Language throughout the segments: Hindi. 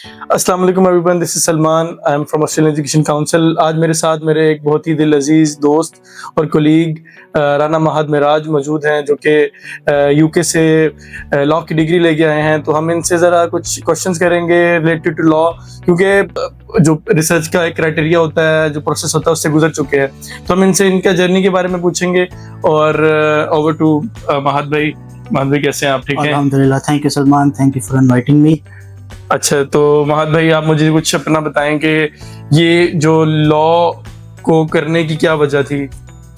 अस्सलाम वालेकुम everyone, this is Salman. I am from Australian education council. आज मेरे साथ मेरे एक बहुत ही दिल अजीज दोस्त और कोलीग राना महद मिराज मौजूद हैं, जो कि यूके से लॉ की डिग्री लेके आए हैं। तो हम इनसे ज़रा कुछ क्वेश्चंस करेंगे रिलेटेड टू लॉ, क्योंकि जो रिसर्च का एक क्राइटेरिया होता है, जो प्रोसेस होता है, उससे गुजर चुके हैं। तो हम इनसे इनका जर्नी के बारे में पूछेंगे। और ओवर टू महद भाई। महद भाई, कैसे हैं आप? ठीक हैं? अल्हम्दुलिल्लाह, thank you Salman, thank you for inviting me. अच्छा, तो महद भाई, आप मुझे कुछ अपना बताएं कि ये जो लॉ को करने की क्या वजह थी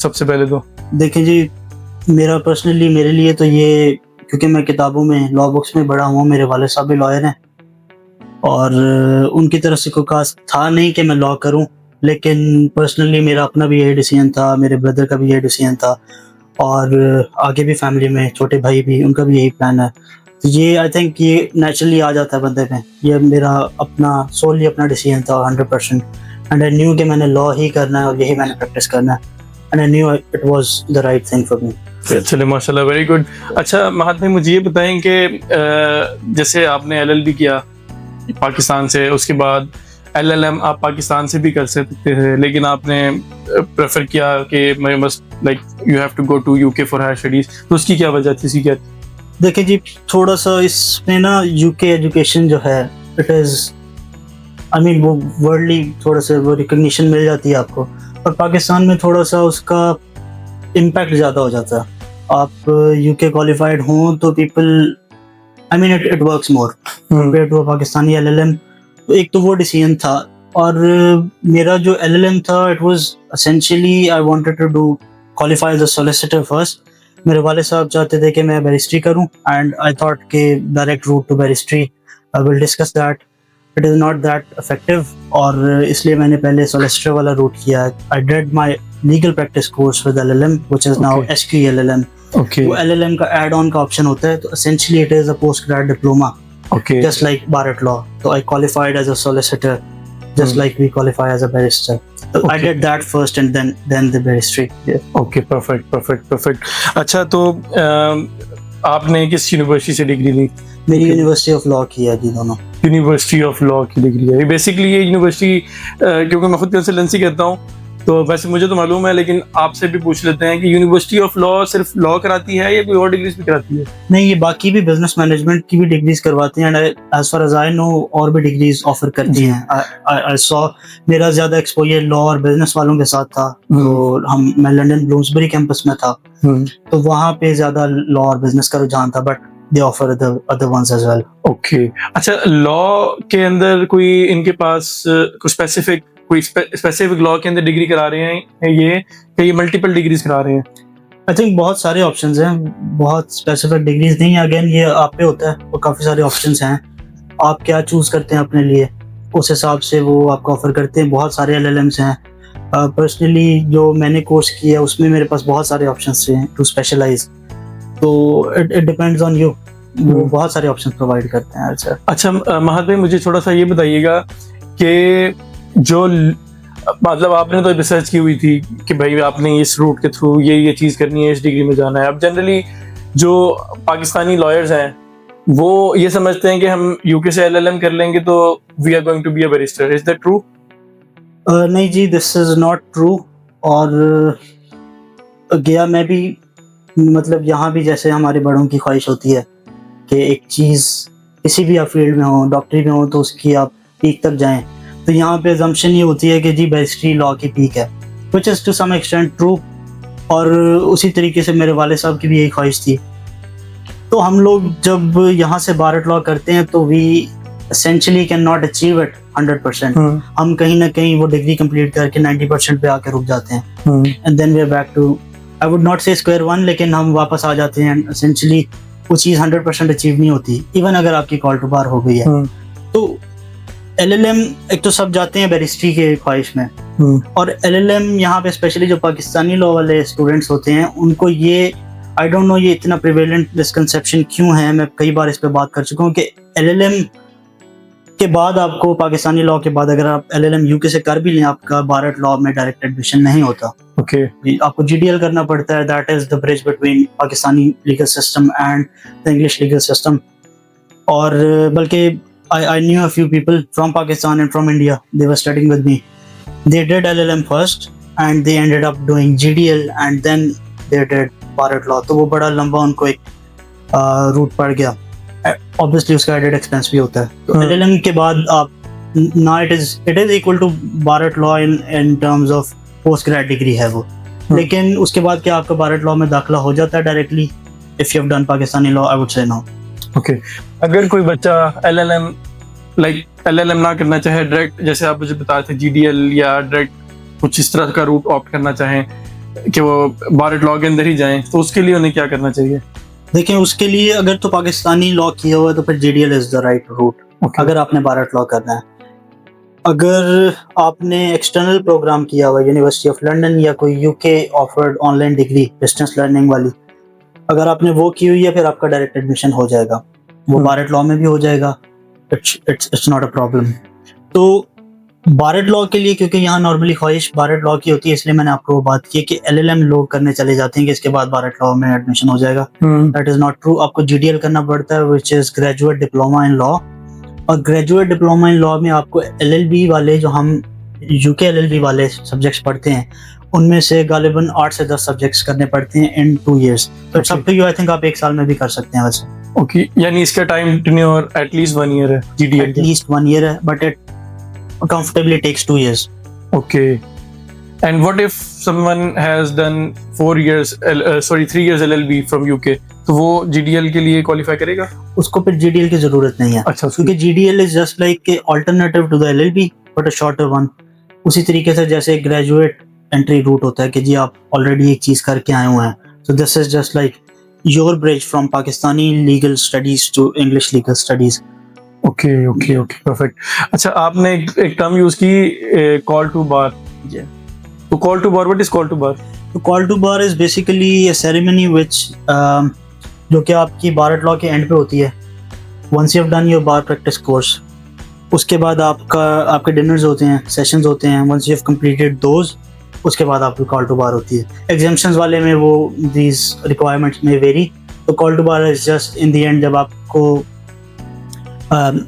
सबसे पहले तो। देखिए जी, मेरे लिए तो ये, क्योंकि मैं किताबों में, लॉ बुक्स में बड़ा हुआ, मेरे वाले साहब भी लॉयर हैं और उनकी तरफ से कोई खास था नहीं कि मैं लॉ करूं, लेकिन पर्सनली मेरा अपना भी यही डिसीजन था, मेरे ब्रदर का भी यही डिसीजन था और आगे भी फैमिली में छोटे भाई भी, उनका भी यही प्लान है। तो ये आई थिंक ये नेचुरली आ जाता है बंदे में। ये मेरा अपना सोली अपना डिसीजन था 100%। एंड आई न्यू कि मैंने लॉ ही करना है और यही मैंने प्रैक्टिस करना है। And I knew it was the right thing for me. चलिए, माशाल्लाह, वेरी गुड। अच्छा महद भाई, मुझे ये बताएं कि जैसे आपने एलएलबी किया पाकिस्तान से, उसके बाद एलएलएम आप पाकिस्तान से भी कर सकते थे, लेकिन आपने प्रेफर किया कि मैं must like you have to go to UK for higher studies. तो उसकी क्या वजह थी? इसकी क्या? देखिए जी, थोड़ा सा इसमें ना यूके एजुकेशन जो है, इट इज़ आई मीन वो वर्ल्डली थोड़ा सा वो रिकग्निशन मिल जाती है आपको, और पाकिस्तान में थोड़ा सा उसका इम्पैक्ट ज़्यादा हो जाता है। आप यूके क्वालिफाइड हों तो people, I mean it works more compare to Pakistani LLM. तो एक तो वो डिसीजन था, और मेरा जो एलएलएम था, it was essentially I wanted to do qualify as a solicitor first. मेरे वाले साहब चाहते थे कि मैं बैरिस्ट्री करूं, एंड आई थॉट कि direct route to barristry, I will discuss that, it is not that effective, और इसलिए मैंने पहले सॉलिसिटर वाला रूट किया। I did my legal practice course with LLM which is now SQLLM. वो एलएलएम का ऐड ऑन का ऑप्शन होता है, तो essentially it is a post grade diploma, just like bar at law. So I qualified as a solicitor, just like we qualify as a barrister. So I did that first and then the barristry. Yeah. Okay, perfect. अच्छा, तो आपने किस यूनिवर्सिटी से डिग्री ली? मेरी यूनिवर्सिटी ऑफ लॉ की है जी, दोनों। यूनिवर्सिटी ऑफ लॉ की डिग्री है। बेसिकली ये यूनिवर्सिटी, क्योंकि मैं खुद कंसल्टेंसी करता हूँ, तो वैसे मुझे तो मालूम है, लेकिन आपसे भी पूछ लेते हैं कि यूनिवर्सिटी ऑफ लॉ सिर्फ लॉ कराती है या कोई और डिग्रीज भी कराती है? नहीं, ये बाकी भी बिजनेस मैनेजमेंट की भी डिग्रीज करवाती हैं, and as far as I know और भी डिग्रीज ऑफर करती हैं। आई सॉ मेरा ज्यादा एक्सपोजर लॉ और बिजनेस वालों के साथ था, तो मैं लंदन ब्लूम्सबरी कैंपस में था, तो वहाँ पे ज्यादा लॉ और बिजनेस का रुझान था, but they offer the other ones as well. Okay. अच्छा, लॉ के अंदर कोई इनके पास कोई स्पेसिफिक लॉ के अंदर डिग्री करा रहे हैं ये मल्टीपल डिग्रीज करा रहे हैं? आई थिंक बहुत सारे ऑप्शंस हैं, बहुत स्पेसिफिक डिग्रीज नहीं है। अगेन ये आप पे होता है, और काफ़ी सारे ऑप्शंस हैं, आप क्या चूज़ करते हैं अपने लिए, उस हिसाब से वो आपको ऑफर करते हैं। बहुत सारे एलएलएम्स हैं। पर्सनली जो मैंने कोर्स किया उसमें मेरे पास बहुत सारे ऑप्शंस थे टू स्पेशलाइज, तो इट डिपेंड्स ऑन यू। वो बहुत सारे ऑप्शंस प्रोवाइड करते हैं। अच्छा महद भाई, मुझे थोड़ा सा ये बताइएगा कि जो मतलब आपने तो रिसर्च की हुई थी कि भाई आपने इस रूट के थ्रू ये चीज़ करनी है, इस डिग्री में जाना है। अब जनरली जो पाकिस्तानी लॉयर्स हैं वो ये समझते हैं कि हम यूके से एलएलएम कर लेंगे तो we are going to be a barrister. Is that true? नहीं जी, दिस इज नॉट ट्रू। और गया मैं भी, मतलब यहाँ भी जैसे हमारे बड़ों की ख्वाहिश होती है कि एक चीज़ किसी भी आप फील्ड में हो, डॉक्टरी में हो, तो उसकी आप पीक तक जाएं, तो यहाँ पे अजम्पशन ये होती है कि जी बैरिस्ट्री लॉ की पीक है, which is to some extent true. और उसी तरीके से मेरे वाले साहब की भी यही ख्वाहिश थी। तो हम लोग जब यहाँ से बार एट लॉ करते हैं तो we essentially can not achieve it 100%। हम कहीं ना कहीं वो डिग्री कंप्लीट करके 90% पे आके रुक जाते हैं, and then we are back to, I would not say square one, लेकिन हम वापस आ जाते हैं। एसेंशियली वो चीज़ 100% अचीव नहीं होती, इवन अगर आपकी कॉल टू बार हो गई है। तो एलएलएम, एक तो सब जाते हैं बैरिस्ट्री के ख्वाहिश में, और एलएलएम यहाँ पे स्पेशली जो पाकिस्तानी लॉ वाले स्टूडेंट्स होते हैं उनको ये, आई डोंट नो ये इतना प्रिवेलेंट मिसकंसेप्शन क्यों है। मैं कई बार इस पे बात कर चुका हूँ कि एलएलएम के बाद आपको, पाकिस्तानी लॉ के बाद अगर आप एलएलएम यूके से कर भी लें, आपका बार एट लॉ में डायरेक्ट एडमिशन नहीं होता। आपको जीडीएल करना पड़ता है, that is the bridge between Pakistani legal system and the English legal system. और बल्कि I knew a few people from Pakistan and from India. They were studying with me. They did LLM first and they ended up doing GDL and then they did bar at law. तो वो बड़ा लंबा उनको एक रूट पड़ गया. Obviously उसका एडेड एक्सपेंस भी होता है. तो LLM के बाद आप now it is equal to bar at law in terms of post grad degree है वो. लेकिन उसके बाद क्या आपका bar at law में दाखिला हो जाता है directly? If you have done Pakistani law, I would say no. Okay अगर कोई बच्चा LLM ना करना चाहे, डायरेक्ट जैसे आप मुझे बता रहे थे GDL या डायरेक्ट कुछ इस तरह का रूट ऑप्ट करना चाहें कि वो बार एट लॉ के अंदर ही जाएं, तो उसके लिए उन्हें क्या करना चाहिए? देखिए उसके लिए अगर तो पाकिस्तानी लॉ किया हुआ है तो फिर GDL is the right route अगर आपने bar at law करना है. अगर आपने एक्सटर्नल प्रोग्राम किया हुआ यूनिवर्सिटी ऑफ लंदन या कोई UK offered online degree distance learning वाली, अगर आपने वो की हुई है फिर आपका डायरेक्ट एडमिशन हो जाएगा. वो bar at law में भी हो जाएगा. It's not a problem. तो bar at law के लिए क्योंकि यहाँ नॉर्मली ख्वाहिश bar at law की होती है, इसलिए मैंने आपको वो बात की कि LLM लोग करने चले जाते हैं कि इसके बाद bar at law में एडमिशन हो जाएगा. That is not true. आपको GDL करना पड़ता है which is graduate diploma in law. और ग्रेजुएट डिप्लोमा इन लॉ में आपको LLB वाले जो हम UK LLB वाले सब्जेक्ट्स पढ़ते हैं उनमें से गालिबन 8 से 10 सब्जेक्ट्स करने पड़ते हैं इन 2 years. तो it's up to you. I think आप 1 साल में भी कर सकते हैं वैसे. ओके यानी इसका टाइम टेन्योर एटलीस्ट 1 year है GDL. एटलीस्ट 1 year है but it comfortably takes 2 years. Okay. And what if someone has done 3 years LLB from UK? तो वो GDL के लिए क्वालिफाई करेगा? उसको फिर GDL की जरूरत नहीं है. अच्छा. क्योंकि GDL is just like a alternative to the LLB but a shorter one. उसी तरीके से जैसे ग्रेजुएट एंट्री रूट होता है कि जी आप ऑलरेडी एक चीज करके आए हुए हैं. So this is just like your bridge from Pakistani legal studies to English legal studies. Okay perfect. अच्छा आपने एक टर्म यूज की कॉल टू बार. तो call to bar, what is call to bar? तो call to bar is basically a ceremony which जो कि आपकी bar at law के एंड पे होती है. Once you have done your bar practice course, उसके बाद आपके डिनर्स होते हैं, सेशंस होते हैं. Once you have completed those, उसके बाद आपकी कॉल टू बार होती है. एग्जाम्शंस वाले में वो दीज रिक्वायरमेंट्स में वेरी. तो call to bar is just in the end जब आपको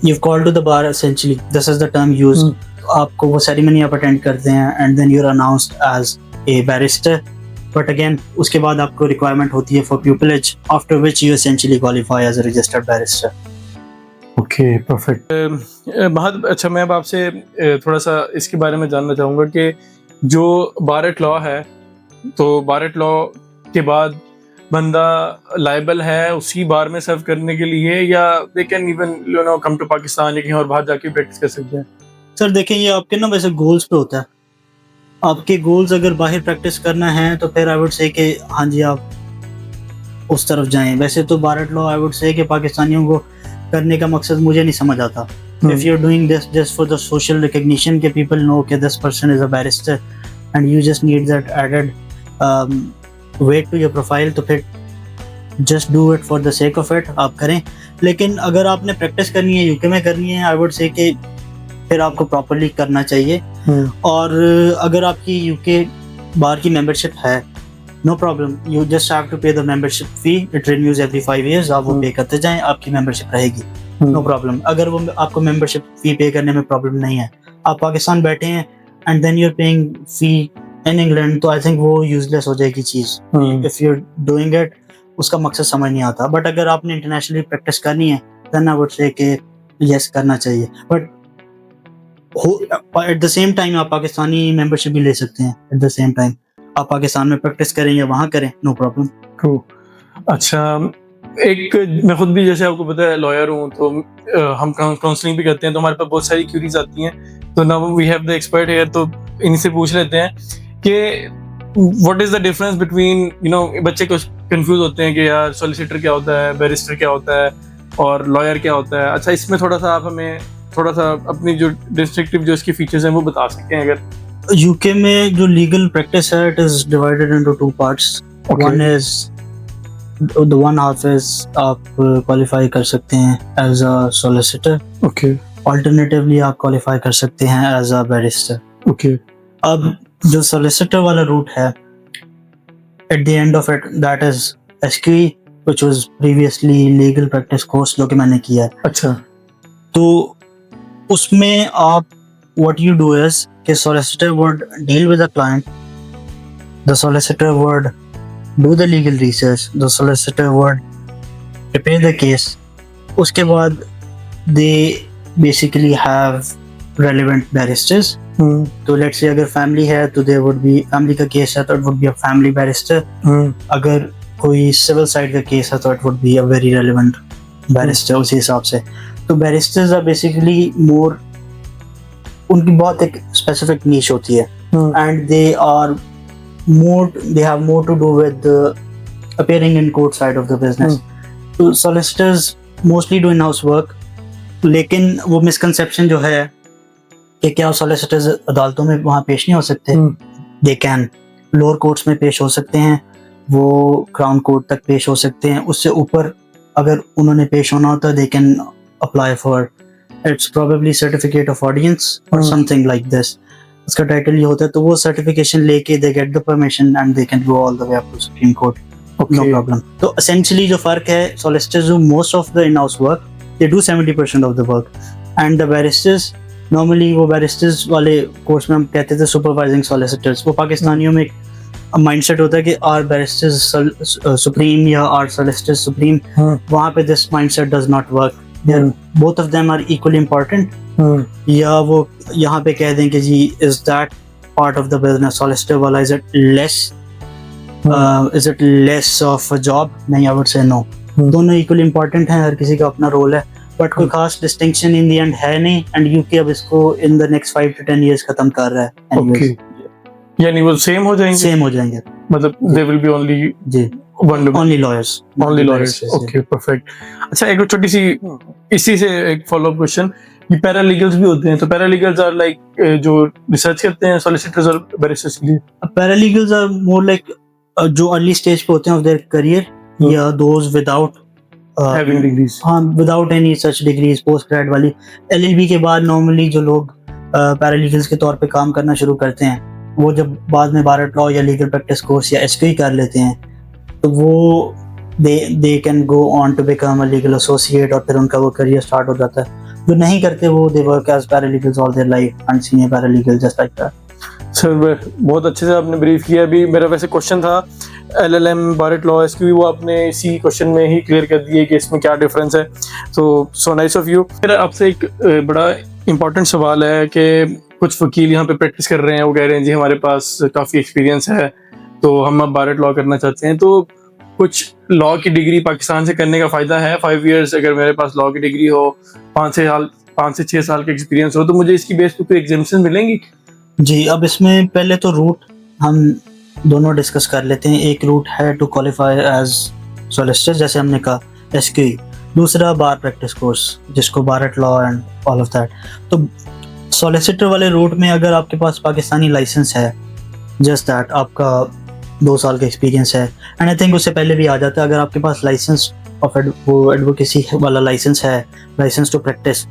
you've called to the bar essentially, this is the term used. आपको वो सेरेमनी आप अटेंड करते हैं and then you're announced as a barrister. But again उसके बाद आपको रिक्वायरमेंट होती है for pupillage, after which you essentially qualify as a registered barrister. Okay perfect. बहुत अच्छा. मैं अब आपसे थोड़ा सा इसके बारे में जानना चाहूँगा कि जो bar at law है, तो bar at law के बाद बंदा लायबल है उसी बार में सर्व करने के लिए, या they can even come to Pakistan या कहीं और बाहर जाके प्रैक्टिस कर सकते हैं? सर देखें ये आपके ना वैसे गोल्स पे होता है. आपके गोल्स अगर बाहर प्रैक्टिस करना है तो फिर आई वुड से कि हाँ जी आप उस तरफ जाएं. वैसे तो bar at law I would say कि पाकिस्तानियों को करने का मकसद मुझे नहीं समझ आता. If you're doing this just for the social recognition कि people know कि this person is a barrister and you just need that added weight to your profile, तो फिर just do it for the sake of it आप करें. लेकिन अगर आपने प्रैक्टिस करनी है UK में करनी है, आई वुड से कि फिर आपको प्रॉपर्ली करना चाहिए. और अगर आपकी UK बार की मेंबरशिप है, no problem, you just have to pay the membership fee. It renews every 5 years. आप वो पे करते जाएं, आपकी मेंबरशिप रहेगी. No problem. अगर वो आपको मेंबरशिप फी पे करने में प्रॉब्लम नहीं है, आप पाकिस्तान बैठे हैं and then you are paying fee in England, तो आई थिंक वो यूजलेस हो जाएगी चीज. If you are doing it, उसका मकसद समझ नहीं आता. बट अगर आपने इंटरनेशनली प्रैक्टिस करनी है देन आई वुड से कि यस करना चाहिए. But at the same time आप पाकिस्तानी मेंबरशिप भी ले सकते हैं. एट द सेम टाइम आप पाकिस्तान में प्रैक्टिस करें या वहाँ करें, नो प्रॉब्लम. अच्छा एक मैं खुद भी जैसे आपको पता है लॉयर हूँ, तो हम काउंसलिंग भी करते हैं, तो हमारे पास बहुत सारी क्यूरीज आती हैं. तो now we have the expert here, तो इनसे पूछ लेते हैं कि what is the difference between बच्चे कुछ कंफ्यूज होते हैं कि यार सॉलिसिटर क्या होता है, बैरिस्टर क्या होता है और लॉयर क्या होता है. अच्छा इसमें थोड़ा सा आप हमें थोड़ा सा अपनी जो डिस्ट्रिक्टिव जो इसकी फीचर्स हैं वो बता सकते हैं अगर? यूके में जो लीगल प्रैक्टिस है it is divided into 2 parts. One is the one half is आप क्वालिफाई कर सकते हैं as a solicitor. Okay. Alternatively आप क्वालिफाई कर सकते हैं एज अ बैरिस्टर. ओके. अब जो सॉलिसिटर वाला रूट है, at the end of it that is SQE which was previously legal practice course जो कि मैंने किया है. अच्छा. तो उसमें आप what you do is कि solicitor would deal with the client, the solicitor would do the legal research, the solicitor would prepare the case. उसके बाद they basically have relevant barristers. तो let's say अगर family है तो there would be family का case है तो it would be a family barrister. अगर कोई civil side का case है तो it would be a very relevant barrister उसी हिसाब से. तो barristers are basically more, उनकी बहुत एक specific niche होती है and they have more to do with the appearing in court side of the business. तो solicitors mostly do in-house work, लेकिन वो misconception जो है कि क्या solicitors अदालतों में वहाँ पेश नहीं हो सकते. They can, lower courts में पेश हो सकते हैं, वो crown court तक पेश हो सकते हैं. उससे ऊपर अगर उन्होंने पेश होना होता they can apply for, it's probably certificate of audience or something like this. उसका टाइटल ये होता है. तो वो सर्टिफिकेशन लेके they get the permission and they can go all the way up to Supreme Court. No problem. तो essentially जो फर्क है, solicitors do most of the in-house work, they do 70% of the work, and the barristers normally, वो barristers वाले कोर्स में हम कहते थे supervising solicitors. वो पाकिस्तानियों में mindset होता है कि our barristers supreme या our solicitors supreme. वहाँ पे this mindset does not work. Both of them are equally important. या वो यहाँ पे कह दें कि जी is that part of the business, solicitor वाला is it less of a job? नहीं, I would say no. दोनों equally important हैं, हर किसी का अपना रोल है, but कोई खास distinction in the end है नहीं. And UK अब इसको in the next 5 to 10 years खत्म कर रहा है. Okay. यानी वो सेम हो जाएंगे? सेम हो जाएंगे. मतलब they will be only ji only lawyers. Okay, perfect. अच्छा, एक छोटी सी इसी से एक फॉलो अप क्वेश्चन, ये पैरालीगल्स भी होते हैं, तो पैरालीगल्स आर लाइक जो रिसर्च करते हैं सॉलिसिटर्स और बैरिस्टर्स के लिए. पैरालीगल्स आर मोर लाइक जो अर्ली स्टेज पे होते हैं ऑफ देयर करियर, या दोज विदाउट हैविंग डिग्रीज. हाँ, without any such degrees, post grade वाली. एलएलबी के बाद नॉर्मली जो लोग पैरालीगल्स के तौर पे काम करना शुरू करते हैं, वो जब बाद में बार लॉ या लीगल प्रैक्टिस कोर्स या एसक्यू कर लेते हैं, तो वो they can go on to become a legal associate और फिर उनका वो करियर स्टार्ट हो जाता है. जो नहीं करते वो they work as paralegals all their life and senior paralegal just like that. Sir बहुत अच्छे से आपने ब्रीफ किया. अभी मेरा वैसे क्वेश्चन था LLM बार लॉ एसक्यू, वो आपने इसी क्वेश्चन में ही क्लियर कर दिया कि इसमें क्या डिफरेंस है. तो सो नाइस ऑफ यू. फिर आपसे एक बड़ा इंपॉर्टेंट सवाल है कि कुछ वकील यहाँ पे प्रैक्टिस कर रहे हैं, वो कह रहे हैं जी हमारे पास काफ़ी एक्सपीरियंस है तो हम अब बार लॉ करना चाहते हैं. तो कुछ लॉ की डिग्री पाकिस्तान से करने का फ़ायदा है? 5 years अगर मेरे पास लॉ की डिग्री हो, 5 से 6 साल का एक्सपीरियंस हो, तो मुझे इसकी बेस पे कोई एग्जेम्पशन मिलेंगी? जी, अब इसमें पहले तो रूट हम दोनों डिस्कस कर लेते हैं. एक रूट है टू क्वालिफाई एज सॉलिसिटर, जैसे हमने कहा एसक्यू. दूसरा बार प्रैक्टिस कोर्स, जिसको bar law and all of that. तो सॉलिसिटर वाले रूट में अगर आपके पास पाकिस्तानी लाइसेंस है, जस्ट दैट, आपका 2 साल का एक्सपीरियंस है, एंड आई थिंक उससे पहले भी आ जाता है अगर आपके पास लाइसेंस ऑफ एडवोकेसी वाला लाइसेंस है, लाइसेंस टू प्रैक्टिस,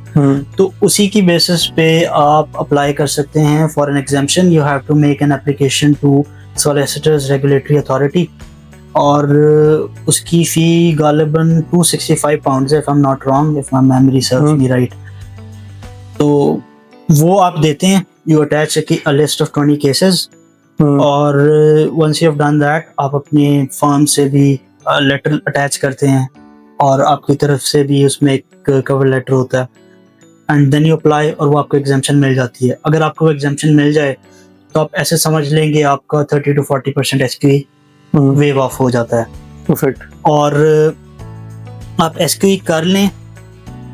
तो उसी की बेसिस पे आप अप्लाई कर सकते हैं for an exemption. You have to make an application to solicitors regulatory authority, और उसकी फ़ी गालिबन £265 है, if I am not wrong, if my memory serves me right. तो वो आप देते हैं, you attach a list of 20 cases, और once you have done that, आप अपने फर्म से भी लेटर अटैच करते हैं और आपकी तरफ से भी उसमें एक कवर लेटर होता है, एंड देन यू अप्लाई, और वो आपको एग्जाम्पशन मिल जाती है. अगर आपको एग्जाम्पशन मिल जाए तो आप ऐसे समझ लेंगे आपका 30 to 40% एसक्यू वेव ऑफ हो जाता है. परफेक्ट. और आप एसक्यू कर लें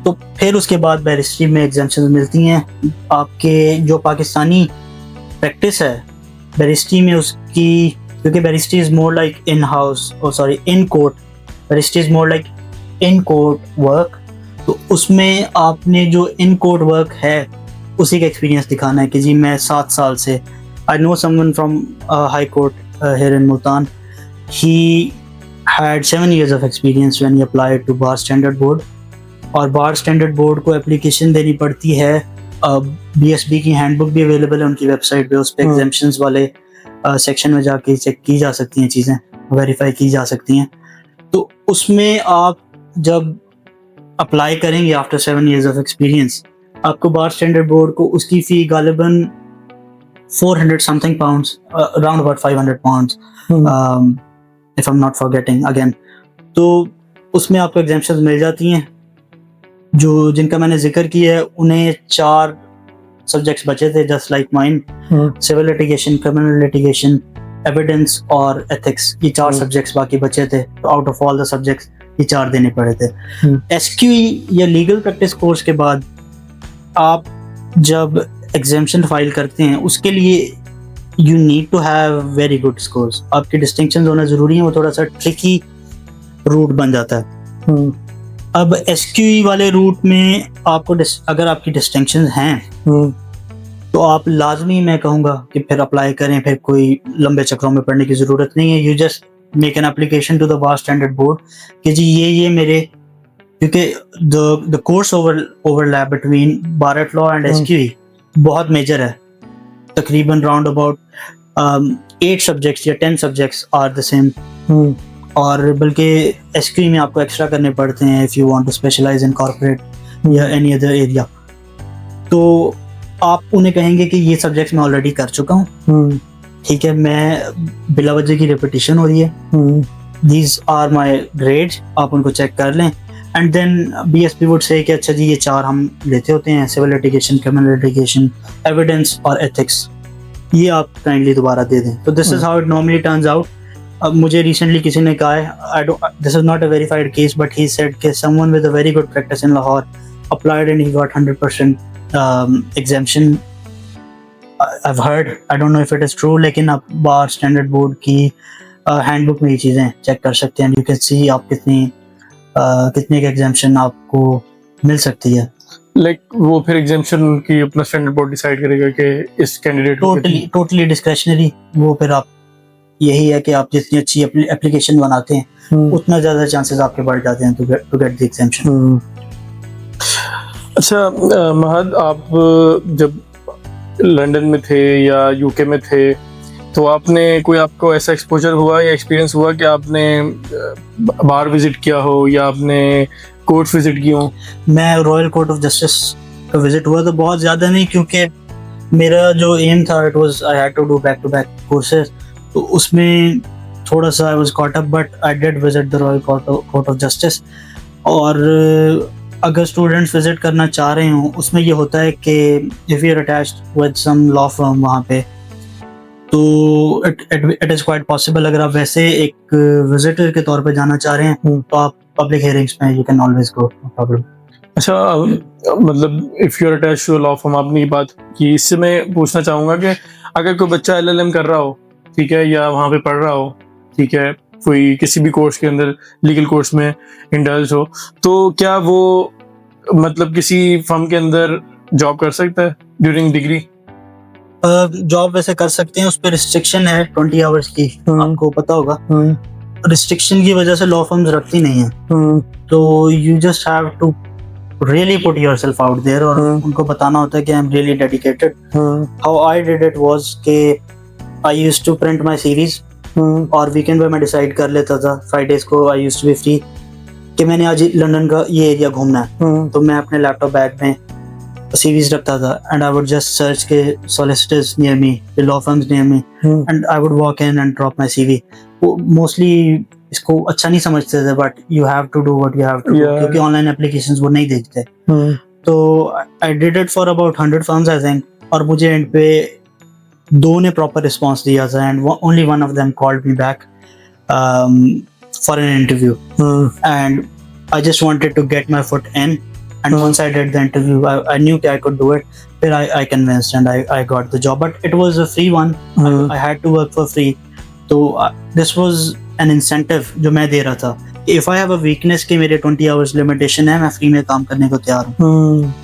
तो फिर उसके बाद बैरिस्ट्री में एग्जाम्पशन मिलती हैं. आपके जो पाकिस्तानी प्रैक्टिस है बैरिस्ट्री में उसकी, क्योंकि barristry is more like in house, in court, barristry is more like in court work, तो उसमें आपने जो इन कोर्ट वर्क है उसी का एक्सपीरियंस दिखाना है कि जी मैं 7 साल से, I know someone from high court here in Multan, he had 7 years of experience when he applied to Bar Standard Board, और बार स्टैंडर्ड बोर्ड को एप्लीकेशन देनी पड़ती है. BSB की हैंडबुक भी अवेलेबल है उनकी वेबसाइट पे, उस पर एग्जेम्पशंस वाले सेक्शन में जाके चेक की जा सकती हैं, चीज़ें वेरीफाई की जा सकती हैं. तो उसमें आप जब अप्लाई करेंगे आफ्टर 7 years ऑफ एक्सपीरियंस, आपको बार स्टैंडर्ड बोर्ड को उसकी fee गालिबन 400 something pounds, around about 500 pounds, if I am not forgetting again. तो उसमें आपको एग्जाम्पशंस मिल जाती हैं। जो जिनका मैंने जिक्र किया है उन्हें 4 सब्जेक्ट्स बचे थे, just like mine, civil litigation, criminal litigation, evidence और एथिक्स। ये 4 सब्जेक्ट्स बाकी बचे थे। तो out of all the subjects ये 4 देने पड़े थे। एसक्यूई या लीगल प्रैक्टिस कोर्स के बाद आप जब एग्जाम्शन फाइल करते हैं उसके लिए you need to have very good scores. आपके डिस्टिंक्शन होना जरूरी है, वो थोड़ा सा ट्रिकी रूट बन जाता है। अब एसक्यूई वाले रूट में आपको अगर आपकी डिस्टिंक्शन हैं तो आप लाजमी, मैं कहूँगा कि फिर अप्लाई करें, फिर कोई लंबे चक्रों में पढ़ने की ज़रूरत नहीं है। You just make an application to the bar standard board कि जी ये मेरे, क्योंकि the course overlap between bar at law and SQE बहुत मेजर है। तकरीबन राउंड अबाउट 8 सब्जेक्ट्स या 10 सब्जेक्ट्स आर द सेम, और बल्कि एसक्यूई में आपको एक्स्ट्रा करने पड़ते हैं if you want to specialise in corporate या एनी अदर एरिया। तो आप उन्हें कहेंगे कि ये सब्जेक्ट्स मैं ऑलरेडी कर चुका हूँ, ठीक है, मैं बिला वजह की रिपीटिशन हो रही है, दीज आर माई ग्रेड्स, आप उनको चेक कर लें। And then BSP would say कि अच्छा जी ये 4 हम लेते होते हैं, civil litigation, criminal litigation, evidence और एथिक्स, ये आप काइंडली दोबारा दे दें। तो this is how it normally turns out. अब मुझे रिसेंटली किसी ने कहा है, this is not a verified case, but he said कि someone with a very good practice in Lahore applied and he got 100% exemption. I've heard, I don't know if it is true, लेकिन आप बार स्टैंडर्ड बोर्ड की हैंडबुक में ये चीज़ें चेक कर सकते हैं। यू कैन सी आप कितनी का एग्जाम्शन आपको मिल सकती है। लाइक वो फिर एग्जाम्शन की अपना स्टैंडर्ड बोर्ड डिसाइड करेगा कि इस कैंडिडेट को टोटली डिस्क्रेशनरी। वो फिर आप, यही है कि आप जितनी अच्छी एप्लीकेशन बनाते हैं उतना ज़्यादा चांसेस आपके बढ़ जाते हैं टू गेट द एग्जाम्शन। अच्छा महद, आप जब लंदन में थे या यूके में थे तो आपने कोई, आपको ऐसा एक्सपोजर हुआ या एक्सपीरियंस हुआ कि आपने बार विजिट किया हो या आपने कोर्ट विजिट की हो? मैं रॉयल कोर्ट ऑफ जस्टिस का विजिट हुआ, तो बहुत ज़्यादा नहीं, क्योंकि मेरा जो एम था it was I had to do back to back courses, तो उसमें थोड़ा सा I was caught up, but I did visit the Royal Court of Justice. और अगर स्टूडेंट्स विजिट करना चाह रहे हो, उसमें ये होता है कि if you are attached with some law firm वहाँ पे, तो इट इज़ क्वाइट पॉसिबल। अगर आप वैसे एक विजिटर के तौर पे जाना चाह रहे हैं तो आप पब्लिक हियरिंग्स में you can always go, no problem. अच्छा, मतलब if you are attached to law firm, आपने ये बात की, इससे मैं पूछना चाहूँगा कि अगर कोई बच्चा LLM कर रहा हो, ठीक है, या वहाँ पे पढ़ रहा हो, ठीक है, कोई किसी भी कोर्स के अंदर, लीगल कोर्स में इंडल्ज हो, तो क्या वो मतलब किसी फर्म के अंदर जॉब कर सकता है ड्यूरिंग डिग्री? जॉब वैसे कर सकते हैं, उस पर रिस्ट्रिक्शन है 20 आवर्स की, आपको पता होगा। रिस्ट्रिक्शन की वजह से लॉ फर्म्स रखती नहीं है, तो you just have to really put yourself out there, और उनको बताना होता है कि I am really dedicated. How I did it was के I used to print my series, और वीकेंड पे मैं डिसाइड कर लेता था, फ्राइडेज को I used to be free, कि मैंने आज लंदन का ये एरिया घूमना है, तो मैं अपने लैपटॉप बैग में सीरीज रखता था, and I would just search के solicitors near me, the law firms near me, and I would walk in and drop my CV. वो मोस्टली इसको अच्छा नहीं समझते थे, but you have to do what you have to do, क्योंकि ऑनलाइन एप्लीकेशंस वो नहीं देखते। तो I did it for about 100 firms I think, और मुझे एंड पे 2 ने प्रॉपर रिस्पॉन्स दिया था, and only one of them called me back for an interview, and I just wanted to get my foot in, and once I did the interview I knew that I could do it. Then I convinced and I got the job, but it was a free one. I had to work for free, so this was an incentive जो मैं दे रहा था। If I have a weakness कि मेरे 20 hours limitation है, मैं फ्री में काम करने को तैयार हूँ।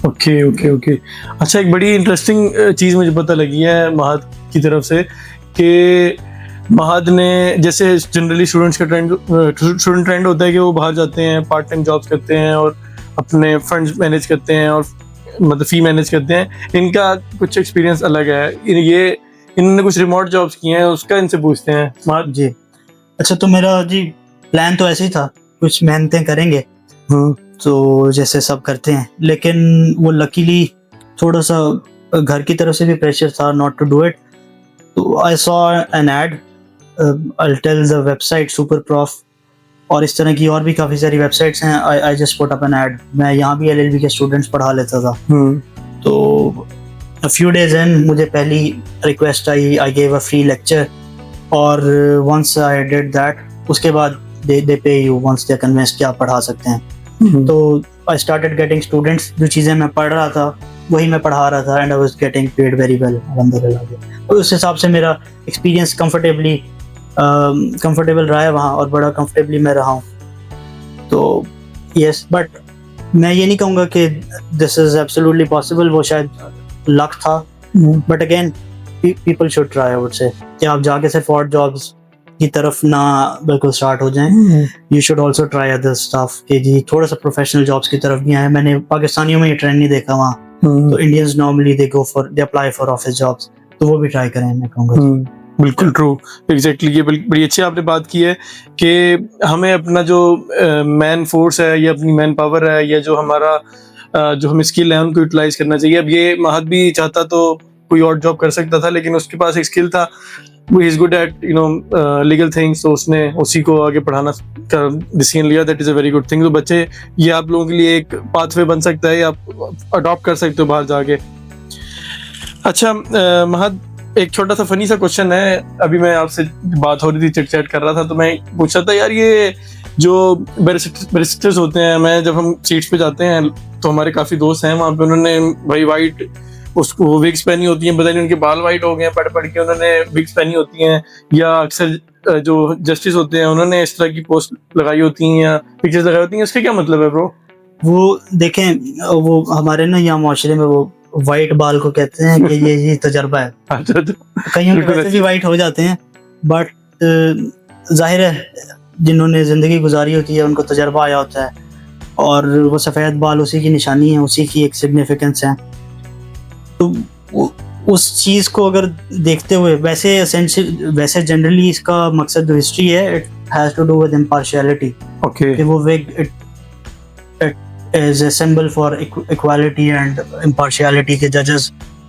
ओके। अच्छा, एक बड़ी इंटरेस्टिंग चीज़ मुझे पता लगी है महद की तरफ से कि महद ने, जैसे जनरली स्टूडेंट ट्रेंड होता है कि वो बाहर जाते हैं, पार्ट टाइम जॉब्स करते हैं और अपने फंड्स मैनेज करते हैं और मतलब फी मैनेज करते हैं। इनका कुछ एक्सपीरियंस अलग है, इन्होंने कुछ रिमोट जॉब्स किए हैं, उसका इनसे पूछते हैं महद जी। अच्छा, तो मेरा जी प्लान तो ऐसे ही था, कुछ मेहनतें करेंगे, तो जैसे सब करते हैं, लेकिन वो लकीली थोड़ा सा घर की तरफ से भी प्रेशर था नॉट टू डू इट. तो I saw an ad, I tell the website Superprof, और इस तरह की और भी काफ़ी सारी वेबसाइट्स हैं. I just put up an ad. मैं यहाँ भी LLB के स्टूडेंट्स पढ़ा लेता था. तो a few days in मुझे पहली request I, I gave a free lecture, और once I did that, उसके बाद they pay you once they are convinced कि आप पढ़ा सकते हैं. तो I started getting students, जो चीज़ें मैं पढ़ रहा था वही मैं पढ़ा रहा था, and I was getting paid very well, अल्हम्दुलिल्लाह. तो उस हिसाब से मेरा एक्सपीरियंस कंफर्टेबल रहा है वहाँ, और बड़ा कंफर्टेबली मैं रहा हूँ. तो यस, बट मैं ये नहीं कहूँगा कि दिस इज़ एब्सोल्युटली पॉसिबल. वो शायद लक था, but again people should try. I would say कि आप जाके सिर्फ ऑड जॉब्स की तरफ ना बिल्कुल स्टार्ट हो जाएं. You should also try other stuff कि जी थोड़ा सा प्रोफेशनल जॉब्स की तरफ भी आए. मैंने पाकिस्तानियों में ये ट्रेंड नहीं देखा वहाँ. तो Indians normally they apply for office jobs, तो वो भी ट्राई करें मैं कहूँगा. बिल्कुल ट्रू, एग्जैक्टली. ये बड़ी अच्छी आपने बात की है कि हमें अपना जो मैन फोर्स है या अपनी मैन पावर है या जो हमारा जो हमें स्किल है उनको यूटिलाइज करना चाहिए. अब ये महद भी चाहता तो कोई और जॉब कर सकता था, लेकिन उसके पास एक स्किल था, वो is good at legal things, तो उसने उसी को आगे पढ़ाना का डिसीजन लिया. That is a very good thing. तो बच्चे, ये आप लोगों के लिए एक पाथवे बन सकता है, आप अडॉप्ट कर सकते हो बाहर जाके. अच्छा महद, एक छोटा सा फनी सा क्वेश्चन है. अभी मैं आपसे बात हो रही थी, चिट चैट कर रहा था, तो मैं पूछ रहा था यार, ये जो बैरिस्टर्स होते हैं, मैं जब हम सीट्स पे जाते हैं तो हमारे काफ़ी दोस्त हैं वहाँ पे, उन्होंने भाई वाइट उसको विग्स पहनी होती हैं, पता नहीं उनके बाल वाइट हो गए हैं पढ़ के, उन्होंने विग्स पहनी होती हैं. या अक्सर जो जस्टिस होते हैं उन्होंने इस तरह की पोस्ट लगाई होती हैं या पिक्चर्स लगाई होती हैं. इसका क्या मतलब है ब्रो? वो देखें, वो हमारे ना यहाँ माशरे में वो वाइट बाल को कहते हैं कि ये तजर्बा है. कईयों के वैसे भी वाइट हो जाते हैं, बट जाहिर है जिन्होंने ज़िंदगी गुजारी होती है उनको तजर्बा आया होता है, और वो सफ़ेद बाल उसी की निशानी है, उसी की एक सिग्निफिकेंस है. तो उस चीज़ को अगर देखते हुए, वैसे जनरली इसका मकसद जो हिस्ट्री है, it has to do with impartiality. Okay. वो wig it is a symbol for equality and impartiality के judges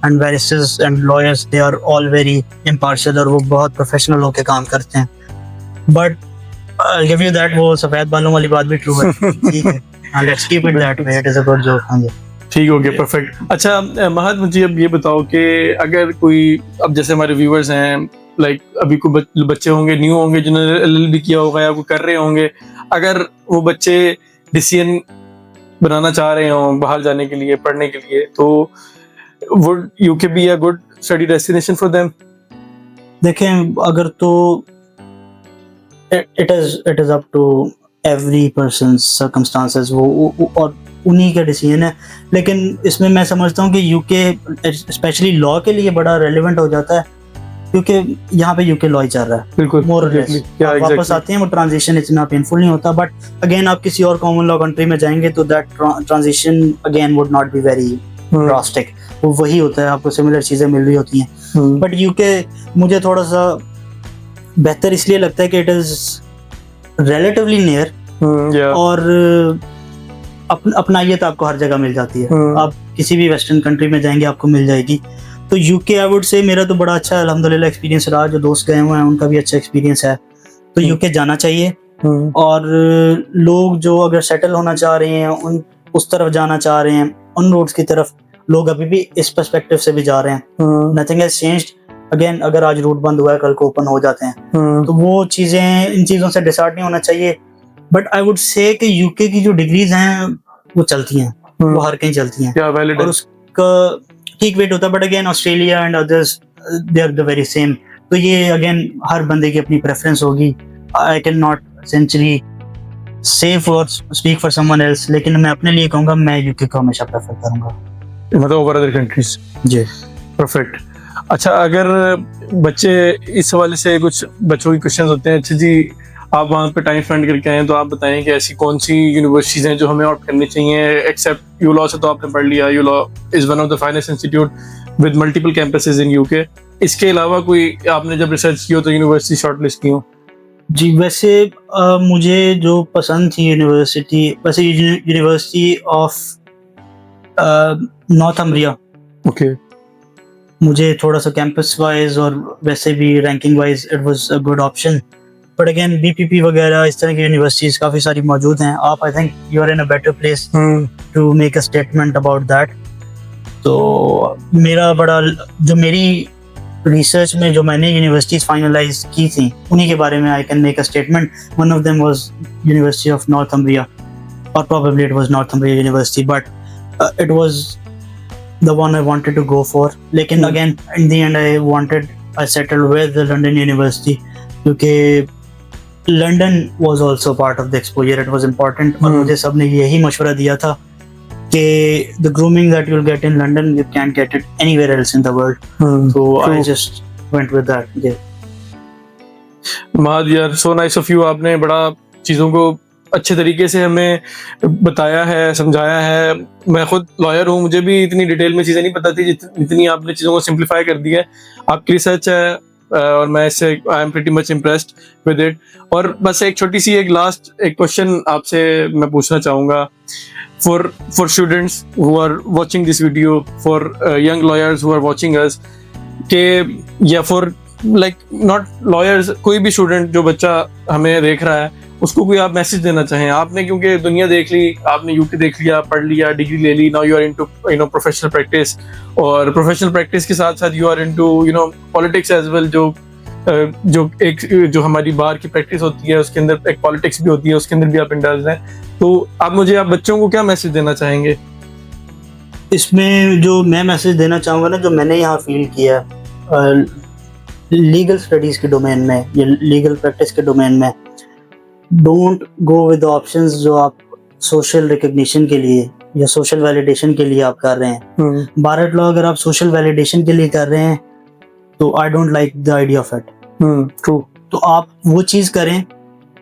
and barristers and lawyers, they are all very impartial, और वो बहुत professional होके काम करते हैं. But I'll give you that, वो सफेद बालों वाली बात भी true है. ठीक है, let's keep it that way. It is a good joke. हाँ जी, ठीक हो गया, परफेक्ट. अच्छा महद, मुझे अब ये बताओ कि अगर कोई, अब जैसे हमारे व्यूअर्स हैं, लाइक अभी कोई बच्चे होंगे, न्यू होंगे, जिन्होंने LLB किया होगा या वो कर रहे होंगे, अगर वो बच्चे डिसीजन बनाना चाह रहे हो बाहर जाने के लिए, पढ़ने के लिए, तो would UK be a good study destination for them? देखें, अगर तो it is up to every person's circumstances, वो और उन्हीं का डिसीजन है. लेकिन इसमें मैं समझता हूँ कि UK स्पेशली लॉ के लिए बड़ा रेलिवेंट हो जाता है, क्योंकि यहाँ पे UK लॉ ही चल रहा है. बिल्कुल, मोर और लेस. वापस आते हैं, वो ट्रांजिशन इतना पेनफुल नहीं होता. बट अगेन आप किसी और कॉमन लॉ कंट्री में जाएंगे तो that transition again would not be very drastic. वो वही होता है, आपको सिमिलर चीजें मिल रही होती हैं. बट UK मुझे थोड़ा सा बेहतर इसलिए लगता है कि इट इज रिलेटिवली नियर, और अपनाइयत आपको हर जगह मिल जाती है. आप किसी भी वेस्टर्न कंट्री में जाएंगे आपको मिल जाएगी. तो UK आई वुड से मेरा तो बड़ा अच्छा अल्हम्दुलिल्लाह एक्सपीरियंस रहा. जो दोस्त गए हुए हैं उनका भी अच्छा एक्सपीरियंस है. तो UK जाना चाहिए. और लोग जो अगर सेटल होना चाह रहे हैं, उस तरफ जाना चाह रहे हैं, उन रोड्स की तरफ, लोग अभी भी इस पर्सपेक्टिव से भी जा रहे हैं. Nothing has changed. अगेन अगर आज रूट बंद हुआ है, कल को ओपन हो जाते हैं. तो वो चीज़ें, इन चीज़ों से डिसार्ट नहीं होना चाहिए. बट आई वुड से कि UK की जो डिग्रीज हैं वो चलती हैं, वो हर कहीं चलती हैं, और उसका ठीक वेट होता है. But again Australia and others, they are the very same. तो ये अगेन हर बंदे की अपनी प्रेफरेंस होगी. I can not essentially say for speak for someone else, लेकिन मैं अपने लिए कहूँगा मैं UK को हमेशा प्रेफर करूँगा, मतलब ओवर अदर कंट्रीज. जी, परफेक्ट. अच्छा, अगर बच्चे इस हवाले से, कुछ बच्चों के क्वेश्चन होते हैं, अच्छा जी आप वहाँ पे टाइम स्पेंड करके आए, तो आप बताएं कि ऐसी कौन सी यूनिवर्सिटीज़ हैं जो हमें ऑप्ट करनी चाहिए. एक्सेप्ट यू लॉ से तो आपने पढ़ लिया, you law is one of the finest institute with multiple campuses in UK. इसके अलावा कोई आपने जब रिसर्च की हो तो यूनिवर्सिटी शॉर्ट लिस्ट की हो? जी, वैसे मुझे जो पसंद थी यूनिवर्सिटी, वैसे यूनिवर्सिटी ऑफ नॉर्थम्ब्रिया, ओके। मुझे थोड़ा-सा कैंपस वाइज़ और वैसे भी ranking wise it was a good option. But again BPP वगैरह इस तरह की यूनिवर्सिटीज़ काफ़ी सारी मौजूद हैं। आप I think you are in a better place to make a statement about that. तो मेरा बड़ा जो मेरी रिसर्च में जो मैंने यूनिवर्सिटीज़ फाइनलाइज़ की थी, उन्हीं के बारे में I can make a statement. One of them was university of Northumbria, or probably it was Northumbria University, but it was the one I wanted to go for. लेकिन again in the end I settled with the London University क्योंकि London was also part of the exposure. It was important और मुझे सबने यही मशवरा दिया था कि the grooming that you'll get in London you can't get it anywhere else in the world. So I just went with that. Yeah. महाद यार, सो नाइस ऑफ यू। आपने बड़ा चीज़ों को अच्छे तरीके से हमें बताया है, समझाया है। मैं खुद लॉयर हूँ, मुझे भी इतनी डिटेल में चीज़ें नहीं पता थी जितनी आपने चीज़ों को सिंप्लीफाई कर दिया है। आपकी रिसर्च है और मैं इससे I am pretty much impressed with it. और बस एक छोटी सी एक लास्ट एक क्वेश्चन आपसे मैं पूछना चाहूँगा for students who are watching this video, for young lawyers who are watching us, के या for like not lawyers, कोई भी स्टूडेंट जो बच्चा हमें देख रहा है उसको कोई आप मैसेज देना चाहें। आपने क्योंकि दुनिया देख ली, आपने यूके देख लिया, पढ़ लिया, डिग्री ले ली, now you are into professional practice, और प्रोफेशनल प्रैक्टिस के साथ साथ you are into politics as well. जो हमारी बार की प्रैक्टिस होती है उसके अंदर एक पॉलिटिक्स भी होती है, उसके अंदर भी आप इंडल्ज हैं। तो आप बच्चों को क्या मैसेज देना चाहेंगे? इसमें जो मैं मैसेज देना चाहूँगा ना, जो मैंने यहाँ फील किया लीगल स्टडीज के डोमेन में या लीगल प्रैक्टिस के डोमेन में, डोंट गो विद ऑप्शंस जो आप सोशल रिकग्निशन के लिए या सोशल वैलिडेशन के लिए आप कर रहे हैं। बार एट लॉ अगर आप सोशल वैलिडेशन के लिए कर रहे हैं तो I don't like the idea of it. True. तो आप वो चीज करें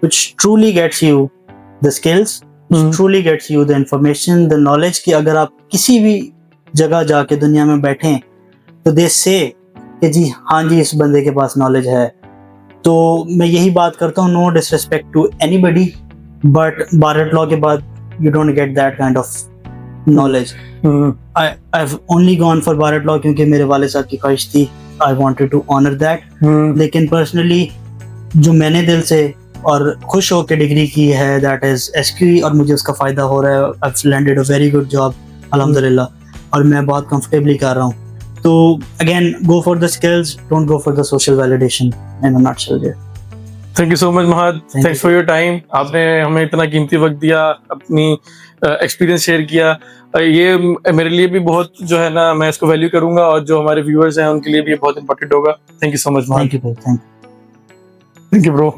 which truly gets you the skills, truly gets you the information, the knowledge, कि अगर आप किसी भी जगह जाके दुनिया में बैठे तो दे से कि जी हाँ जी इस बंदे के पास नॉलेज है। तो मैं यही बात करता हूँ, no disrespect to anybody, but bar at law के बाद you don't get that kind of knowledge. I have only gone for bar at law क्योंकि मेरे वाले साहब की ख्वाहिश थी, I wanted to honour that. लेकिन पर्सनली जो मैंने दिल से और खुश होकर डिग्री की है दैट इज एसक्यू, और मुझे उसका फायदा हो रहा है। I have landed a very good job अल्हम्दुलिल्लाह, और मैं बहुत कंफर्टेबली कर रहा हूँ। तो again go for the skills, don't go for the social validation in a nutshell. Thank you so much Mahad, thanks for your time. आपने हमें इतना कीमती वक्त दिया, अपनी एक्सपीरियंस शेयर किया। ये मेरे लिए भी बहुत जो है ना, मैं इसको वैल्यू करूंगा, और जो हमारे व्यूअर्स हैं उनके लिए भी बहुत इंपॉर्टेंट होगा। Thank you so much Mahad. Thank you bro.